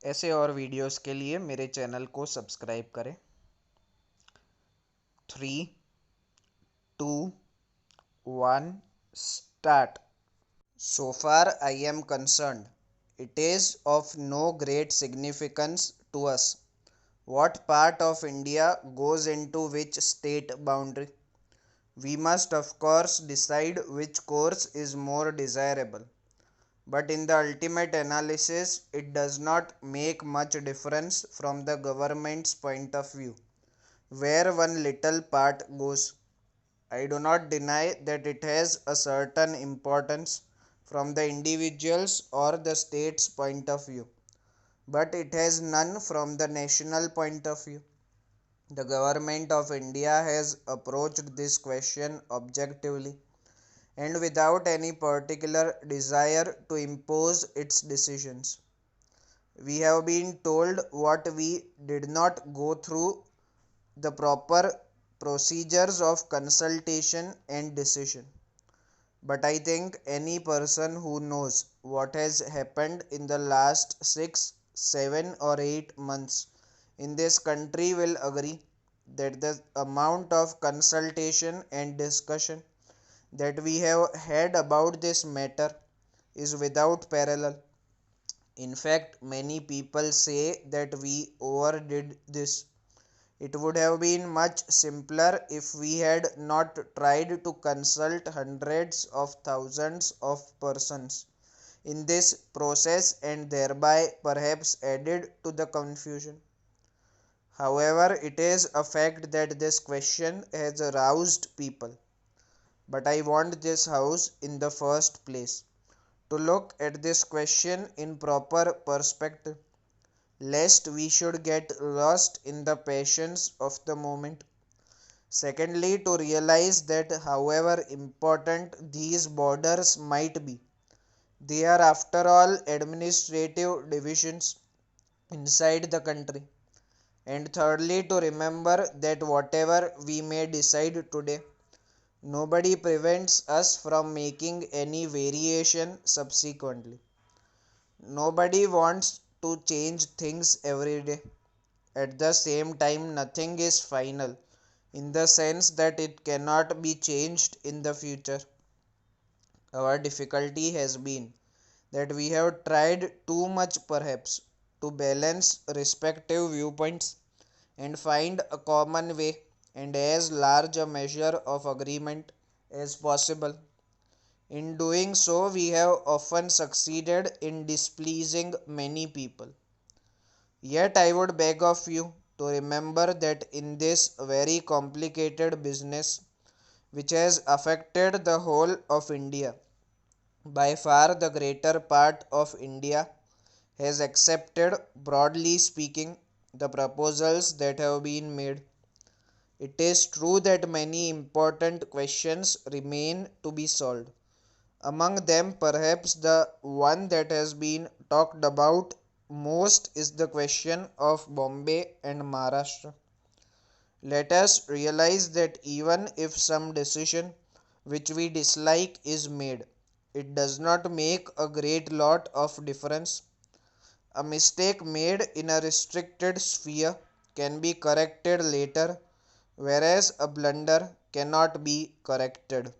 ऐसे और वीडियोस के लिए मेरे चैनल को सब्सक्राइब करें। 3, 2, 1, start. So far I am concerned, it is of no great significance to us what part of India goes into which state boundary. We must of course decide which course is more desirable, but in the ultimate analysis it does not make much difference from the government's point of view where one little part goes. I do not deny that it has a certain importance from the individual's or the state's point of view, but it has none from the national point of view. The government of India has approached this question objectively and without any particular desire to impose its decisions. We have been told what we did not go through the proper procedures of consultation and decision. But I think any person who knows what has happened in the last 6, 7, or 8 months in this country will agree that the amount of consultation and discussion that we have had about this matter is without parallel. In fact, many people say that we overdid this. It would have been much simpler if we had not tried to consult hundreds of thousands of persons in this process and thereby perhaps added to the confusion. However, it is a fact that this question has aroused people. But I want this House, in the first place, to look at this question in proper perspective, lest we should get lost in the passions of the moment. Secondly, to realize that however important these borders might be, they are after all administrative divisions inside the country. And thirdly, to remember that whatever we may decide today, nobody prevents us from making any variation subsequently. Nobody wants to change things every day. At the same time, nothing is final in the sense that it cannot be changed in the future. Our difficulty has been that we have tried too much perhaps to balance respective viewpoints and find a common way and as large a measure of agreement as possible. In doing so, we have often succeeded in displeasing many people. Yet I would beg of you to remember that in this very complicated business, which has affected the whole of India, by far the greater part of India has accepted, broadly speaking, the proposals that have been made. It is true that many important questions remain to be solved. Among them, perhaps the one that has been talked about most is the question of Bombay and Maharashtra. Let us realize that even if some decision which we dislike is made, it does not make a great lot of difference. A mistake made in a restricted sphere can be corrected later, whereas a blunder cannot be corrected.